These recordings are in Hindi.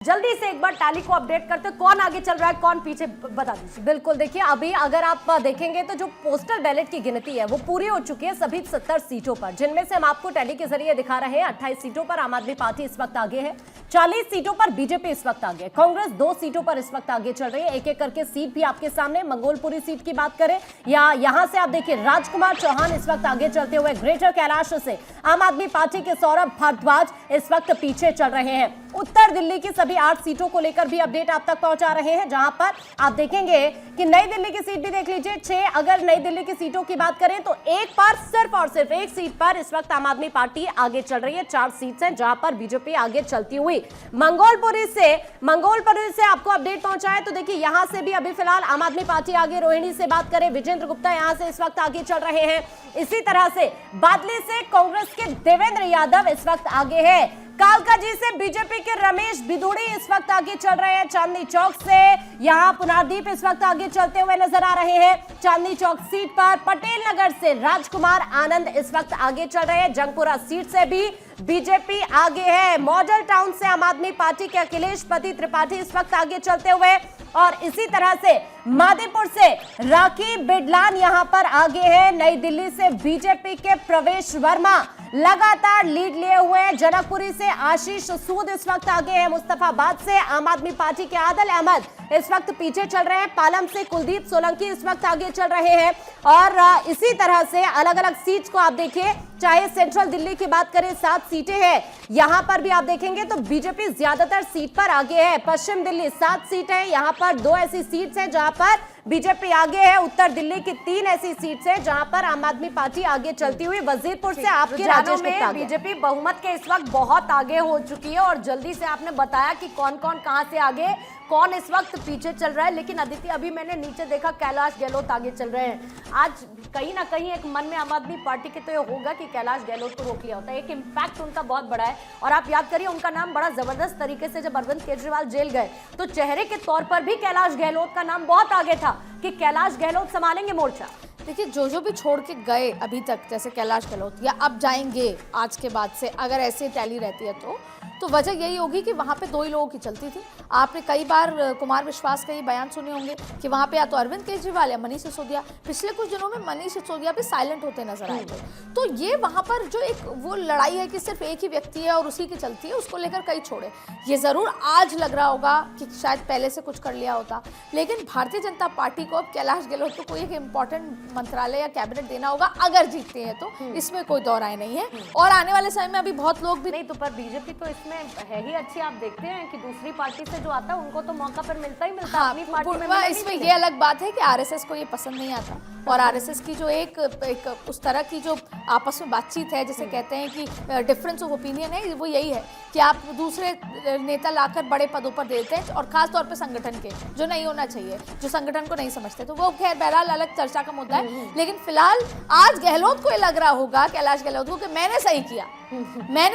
जल्दी से एक बार टैली को अपडेट करते, कौन आगे चल रहा है कौन पीछे, बता दीजिए। बिल्कुल, देखिए अभी अगर आप देखेंगे तो जो पोस्टल बैलेट की गिनती है वो पूरी हो चुकी है सभी 70 सीटों पर, जिनमें से हम आपको टैली के जरिए दिखा रहे हैं 28 सीटों पर आम आदमी पार्टी इस वक्त आगे है, 40 सीटों पर बीजेपी इस वक्त आगे है, कांग्रेस 2 सीटों पर इस वक्त आगे चल रही है। एक एक करके सीट भी आपके सामने, मंगोलपुरी सीट की बात करें या यहां से आप देखिए राजकुमार चौहान इस वक्त आगे चलते हुए, ग्रेटर कैलाश से आम आदमी पार्टी के सौरभ भारद्वाज इस वक्त पीछे चल रहे हैं। उत्तर दिल्ली की सभी 8 सीटों को लेकर भी अपडेट आप तक पहुंचा रहे हैं, जहां पर आप देखेंगे कि नई दिल्ली की सीट भी देख लीजिए 6। अगर नई दिल्ली की सीटों की बात करें तो एक बार सिर्फ और सिर्फ एक सीट पर इस वक्त आम आदमी पार्टी आगे चल रही है। 4 सीट्स हैं जहां पर बीजेपी आगे चलती हुई। मंगोलपुरी से आपको अपडेट पहुंचा है तो देखिए यहां से भी अभी फिलहाल आम आदमी पार्टी आगे। रोहिणी से बात करें, विजेंद्र गुप्ता यहां से इस वक्त आगे चल रहे हैं। इसी तरह से बादली से कांग्रेस के देवेंद्र यादव इस वक्त आगे है। कालकाजी से बीजेपी के रमेश बिधूड़ी इस वक्त आगे चल रहे हैं। चांदनी चौक से यहां पुनारदीप इस वक्त आगे चलते हुए नजर आ रहे हैं। चांदनी चौक सीट पर पटेल नगर से राजकुमार आनंद इस वक्त आगे चल रहे हैं। जंगपुरा सीट से भी बीजेपी आगे है। मॉडल टाउन से आम आदमी पार्टी के अखिलेश पति त्रिपाठी इस वक्त आगे चलते हुए, और इसी तरह से माधेपुर से राखी बिडलान यहां पर आगे है। नई दिल्ली से बीजेपी के प्रवेश वर्मा लगातार लीड लिए हुए हैं। जनकपुरी से आशीष सूद इस वक्त आगे है। मुस्तफाबाद से आम आदमी पार्टी के आदिल अहमद इस वक्त पीछे चल रहे हैं। पालम से कुलदीप सोलंकी इस वक्त आगे चल रहे हैं। और इसी तरह से अलग अलग सीट्स को आप देखिए, चाहे सेंट्रल दिल्ली की बात करें 7 सीटें हैं, यहां पर भी आप देखेंगे तो बीजेपी ज्यादातर सीट पर आगे है। पश्चिम दिल्ली 7 सीट है, यहां पर 2 ऐसी सीट्स हैं जहां पर बीजेपी आगे है। उत्तर दिल्ली की 3 ऐसी सीट्स हैं जहां पर आम आदमी पार्टी आगे चलती हुई। वजीरपुर से आपके राजेश गुप्ता बीजेपी बहुमत के इस वक्त बहुत आगे हो चुकी है। और जल्दी से आपने बताया कि कौन कौन कहां से आगे, कौन इस वक्त पीछे चल रहा है। लेकिन अदिति, अभी मैंने नीचे देखा कैलाश गहलोत आगे चल रहे हैं। आज कहीं ना कहीं एक मन में आम आदमी पार्टी के तो ये होगा कि कैलाश गहलोत को रोक लिया होता है। एक इम्पैक्ट उनका बहुत बड़ा है। और आप याद करिए उनका नाम बड़ा जबरदस्त तरीके से जब अरविंद केजरीवाल जेल गए तो चेहरे के तौर पर भी कैलाश गहलोत का नाम बहुत आगे था कि कैलाश गहलोत संभालेंगे मोर्चा। देखिए जो भी छोड़ के गए अभी तक, जैसे कैलाश गहलोत या अब जाएंगे आज के बाद से, अगर ऐसे टैली रहती है तो वजह यही होगी कि वहाँ पे 2 ही लोगों की चलती थी। आपने कई बार कुमार विश्वास के ये बयान सुने होंगे कि वहाँ पे या तो अरविंद केजरीवाल या मनीष सिसोदिया। पिछले कुछ दिनों में मनीष सिसोदिया भी साइलेंट होते नजर आए थे। तो ये वहाँ पर जो एक वो लड़ाई है कि सिर्फ एक ही व्यक्ति है और उसी की चलती है, उसको लेकर कई छोड़े। ये जरूर आज लग रहा होगा कि शायद पहले से कुछ कर लिया होता, लेकिन भारतीय जनता पार्टी को अब कैलाश गहलोत को कोई एक इंपॉर्टेंट मंत्रालय या कैबिनेट देना होगा अगर जीतते हैं तो, इसमें कोई दो राय नहीं है। और आने वाले समय में अभी बहुत लोग भी नहीं तो, पर बीजेपी तो इसमें है ही अच्छी। आप देखते हैं कि दूसरी पार्टी से जो आता है उनको तो मौका पर मिलता ही मिलता है। हाँ, अपनी पार्टी में इसमें ये अलग बात है कि आरएसएस को ये पसंद नहीं आता। और आरएसएस की जो एक उस तरह की जो आपस में बातचीत है, जिसे कहते हैं कि डिफरेंस ऑफ ओपिनियन है, वो यही है कि आप दूसरे नेता लाकर बड़े पदों पर देते हैं, और खास तौर पे संगठन के जो नहीं होना चाहिए, जो संगठन को नहीं समझते, तो वो खैर बहरहाल अलग चर्चा का मुद्दा है। लेकिन फिलहाल आज गहलोत को ये लग रहा होगा, कैलाश गहलोत को, कि मैंने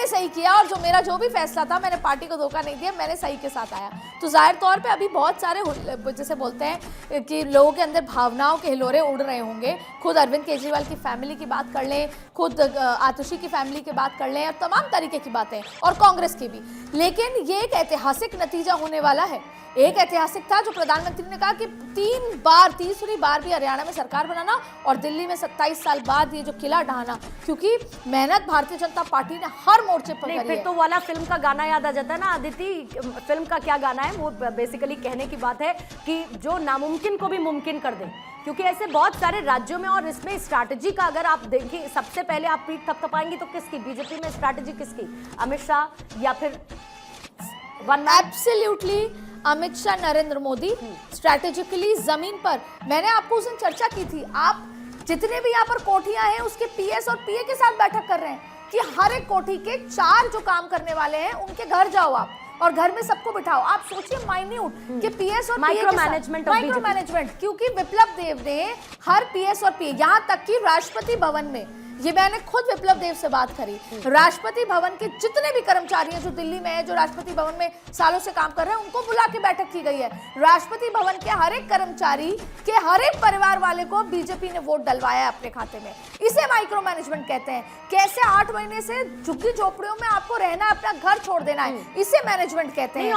सही किया और जो भी फैसला था, मैंने पार्टी को धोखा नहीं दिया, मैंने सही के साथ आया। तो जाहिर तौर पे अभी बहुत सारे, जैसे बोलते हैं कि लोगों के अंदर भावनाओं के हिलोरे उड़ रहे होंगे। खुद अरविंद केजरीवाल की फैमिली की बात कर लें, खुद आतिशी की फैमिली की बात कर लें, और तमाम तरीके की बातें, और कांग्रेस की भी। लेकिन ये एक ऐतिहासिक नतीजा होने वाला है। एक ऐतिहासिक था जो प्रधानमंत्री ने कहा कि तीसरी बार भी हरियाणा में सरकार बनाना और दिल्ली में 27 साल बाद ये जो किला ढहाना, क्योंकि मेहनत भारतीय जनता पार्टी ने हर मोर्चे पर करी है। फिर तो वाला फिल्म का गाना याद आ जाता है ना अदिति। फिल्म का क्या गाना है वो, बेसिकली कहने की बात है कि जो नामुमकिन को भी मुमकिन कर दे, क्योंकि ऐसे बहुत सारे राज्यों में। और इसमें स्ट्रैटेजी का अगर आप देखिए, सबसे पहले आप पीठ थपथपाएंगी तो किसकी? बीजेपी में स्ट्रैटेजी किसकी? अमित शाह या फिर एब्सोल्युटली अमित शाह, नरेंद्र मोदी स्ट्रैटेजिकली जमीन पर। मैंने आपको उस दिन चर्चा की थी, आप जितने भी यहाँ पर कोठियां हैं उसके पीएस और पीए के साथ बैठक कर रहे हैं कि हर एक कोठी के 4 जो काम करने वाले हैं उनके घर जाओ आप और घर में सबको बिठाओ। आप सोचिए माइन्यूट कि पीएस और माइक्रो मैनेजमेंट, क्योंकि विप्लव देव ने हर पीएस और पीए, यहां तक कि राष्ट्रपति भवन में, ये मैंने खुद विप्लव देव से बात करी, राष्ट्रपति भवन के जितने भी कर्मचारी हैं जो दिल्ली में है, जो राष्ट्रपति भवन में सालों से काम कर रहे हैं, उनको बुला के बैठक की गई है। राष्ट्रपति भवन के हर एक कर्मचारी के हर एक परिवार वाले को बीजेपी ने वोट डलवाया है अपने खाते में। इसे माइक्रो मैनेजमेंट कहते हैं। कैसे 8 महीने से झुग्गी झोपड़ियों में आपको रहना है, अपना घर छोड़ देना है, इसे मैनेजमेंट कहते हैं।